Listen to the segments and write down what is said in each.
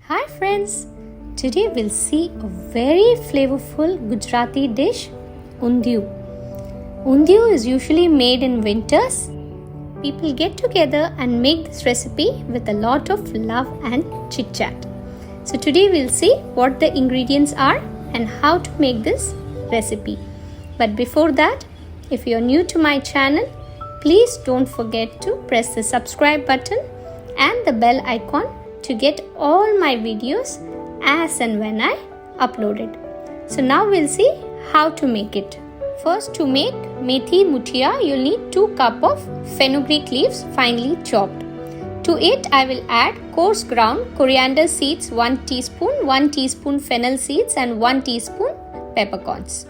Hi friends, today we'll see a very flavorful Gujarati dish, Undiyu. Undiyu is usually made in winters. People get together and make this recipe with a lot of love and chit chat. So today we'll see what the ingredients are and how to make this recipe. But before that, if you're new to my channel, please don't forget to press the subscribe button and the bell icon to get all my videos as and when I upload it. So now we'll see how to make it. First, to make methi muthia, you'll need 2 cups of fenugreek leaves finely chopped. To it, I will add coarse ground coriander seeds 1 teaspoon, 1 teaspoon fennel seeds and 1 teaspoon peppercorns.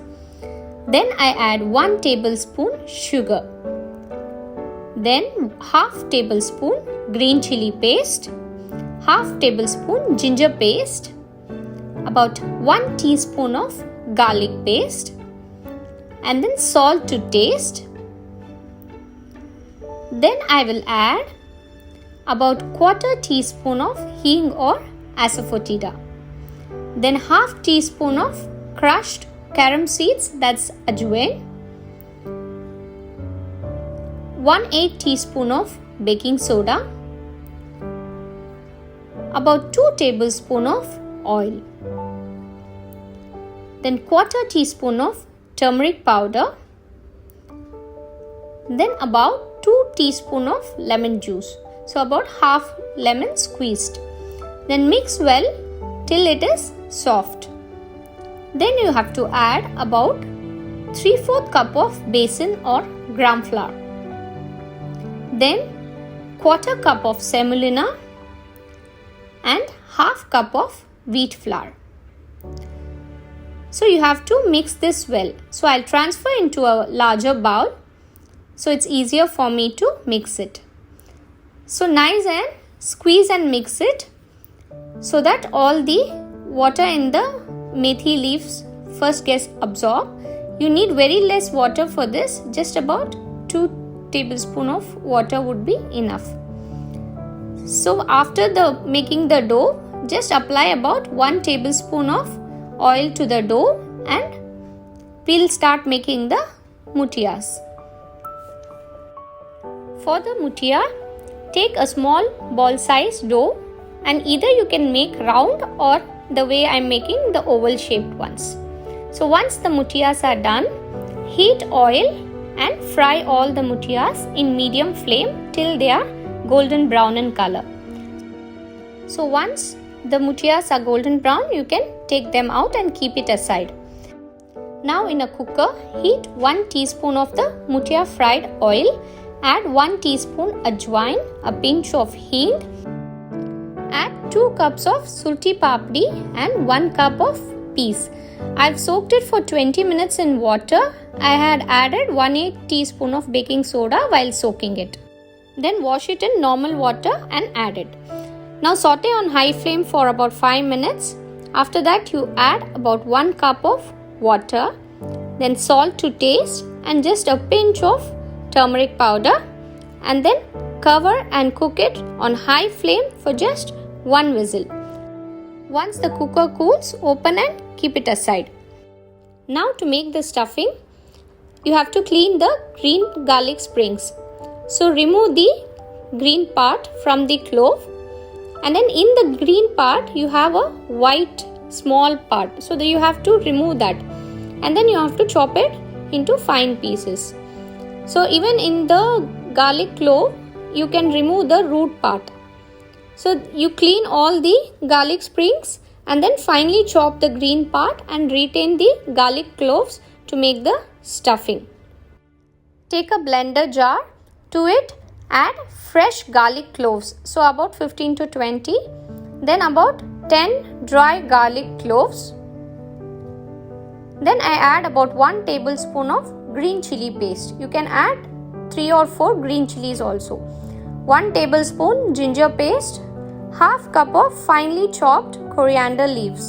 Then I add 1 tablespoon sugar. Then half tablespoon green chili paste, half tablespoon ginger paste, about 1 teaspoon of garlic paste, and then salt to taste. Then I will add about 1/4 teaspoon of hing or asafoetida. Then half teaspoon of crushed carom seeds, that's ajwain. 1/8 teaspoon of baking soda. About 2 tablespoons of oil. Then 1/4 teaspoon of turmeric powder. Then about 2 teaspoons of lemon juice. So about half lemon squeezed. Then mix well till it is soft. Then you have to add about 3/4 cup of besan or gram flour. Then 1/4 cup of semolina and half cup of wheat flour. So you have to mix this well. So I'll transfer into a larger bowl so it's easier for me to mix it. So nice and squeeze and mix it so that all the water in the methi leaves first gets absorbed. You need very less water for this, just about 2 tablespoons of water would be enough. So after making the dough, just apply about 1 tablespoon of oil to the dough and we'll start making the muthias. For the muthia, take a small ball size dough and either you can make round or the way I'm making the oval shaped ones. So once the muthias are done, heat oil and fry all the muthias in medium flame till they are golden brown in color. So once the muthias are golden brown, you can take them out and keep it aside. Now in a cooker, heat 1 teaspoon of the muthia fried oil, add 1 teaspoon ajwain, a pinch of hing, add 2 cups of surti papdi and 1 cup of peas. I've soaked it for 20 minutes in water. I had added 1/8 teaspoon of baking soda while soaking it. Then wash it in normal water and add it. Now saute on high flame for about 5 minutes. After that you add about 1 cup of water, then salt to taste and just a pinch of turmeric powder, and then cover and cook it on high flame for just 1 whistle. Once the cooker cools, open and keep it aside. Now to make the stuffing, you have to clean the green garlic sprigs. So remove the green part from the clove, and then in the green part you have a white small part, so that you have to remove that, and then you have to chop it into fine pieces. So even in the garlic clove you can remove the root part. So you clean all the garlic sprigs and then finally chop the green part and retain the garlic cloves to make the stuffing. Take a blender jar. To it, add fresh garlic cloves, so about 15 to 20, then about 10 dry garlic cloves. Then I add about 1 tablespoon of green chili paste. You can add 3 or 4 green chilies also. 1 tablespoon ginger paste, half cup of finely chopped coriander leaves.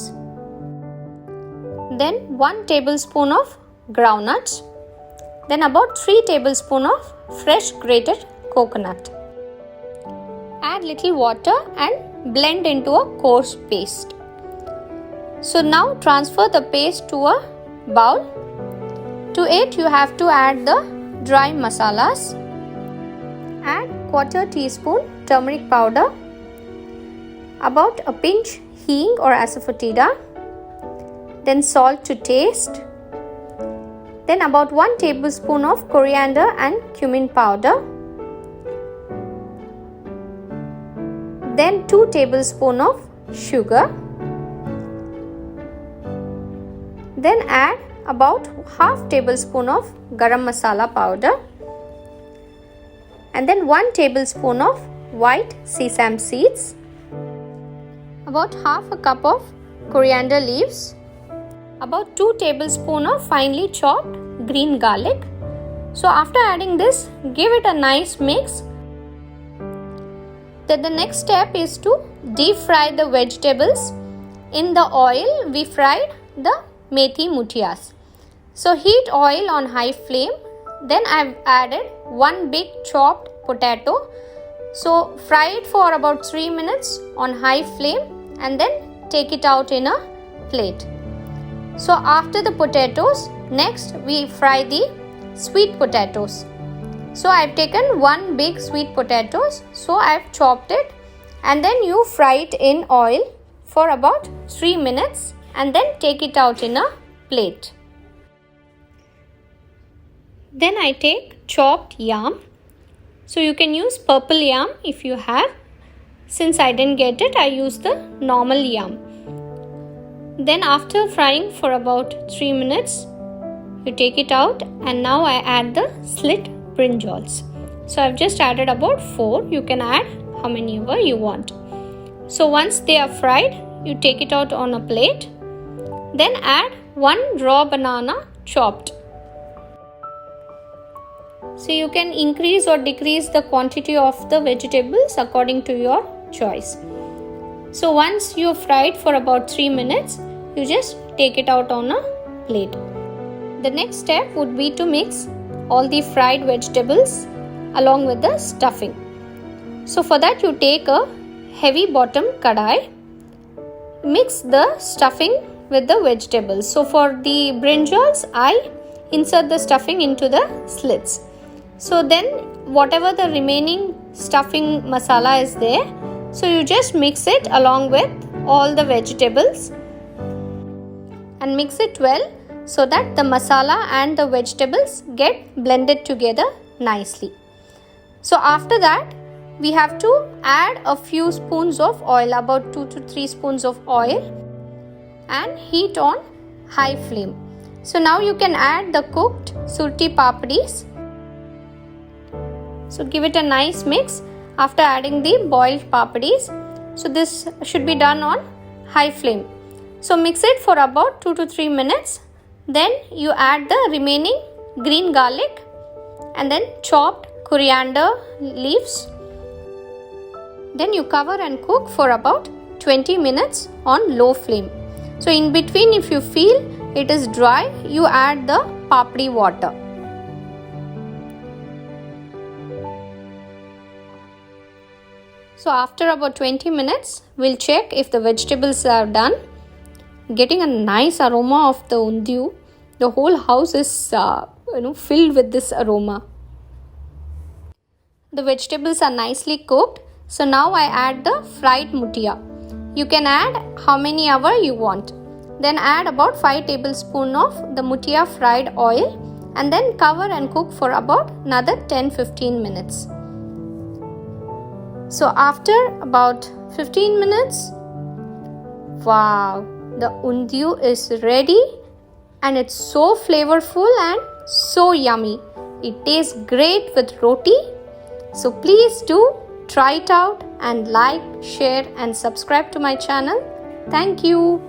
Then 1 tablespoon of groundnuts. Then about 3 tablespoons of fresh grated coconut. Add little water and blend into a coarse paste. So now transfer the paste to a bowl. To it you have to add the dry masalas. Add quarter teaspoon turmeric powder, about a pinch hing or asafoetida, then salt to taste, then about 1 tablespoon of coriander and cumin powder, then 2 tablespoons of sugar, then add about half tablespoon of garam masala powder, and then 1 tablespoon of white sesame seeds, about half a cup of coriander leaves, about 2 tablespoons of finely chopped green garlic. So after adding this, give it a nice mix. Then the next step is to deep fry the vegetables. In the oil we fried the methi mutiyas. So heat oil on high flame. Then I've added 1 big chopped potato. So fry it for about 3 minutes on high flame and then take it out in a plate. So after the potatoes, next we fry the sweet potatoes. So I've taken 1 big sweet potatoes. So I've chopped it and then you fry it in oil for about 3 minutes and then take it out in a plate. Then I take chopped yam. So you can use purple yam if you have. Since I didn't get it, I used the normal yam. Then after frying for about 3 minutes, you take it out and now I add the slit brinjals. So I've just added about 4. You can add how many ever you want. So once they are fried, you take it out on a plate. Then add 1 raw banana chopped. So you can increase or decrease the quantity of the vegetables according to your choice. So once you fried for about 3 minutes, you just take it out on a plate. The next step would be to mix all the fried vegetables along with the stuffing. So for that you take a heavy bottom kadai, mix the stuffing with the vegetables. So for the brinjals, I insert the stuffing into the slits. So then whatever the remaining stuffing masala is there, so you just mix it along with all the vegetables and mix it well so that the masala and the vegetables get blended together nicely. So after that, we have to add a few spoons of oil, about 2 to 3 spoons of oil, and heat on high flame. So now you can add the cooked surti papadis. So give it a nice mix after adding the boiled papadis. So this should be done on high flame. So mix it for about 2 to 3 minutes. Then you add the remaining green garlic and then chopped coriander leaves. Then you cover and cook for about 20 minutes on low flame. So in between, if you feel it is dry, you add the papdi water. So after about 20 minutes, we'll check if the vegetables are done. Getting a nice aroma of the undiyu. The whole house is filled with this aroma. The vegetables are nicely cooked. So now I add the fried mutiya. You can add how many ever you want. Then add about 5 tablespoons of the mutiya fried oil and then cover and cook for about another 10-15 minutes. So after about 15 minutes, wow, the undiyu is ready and it's so flavorful and so yummy. It tastes great with roti. So please do try it out and like, share and subscribe to my channel. Thank you.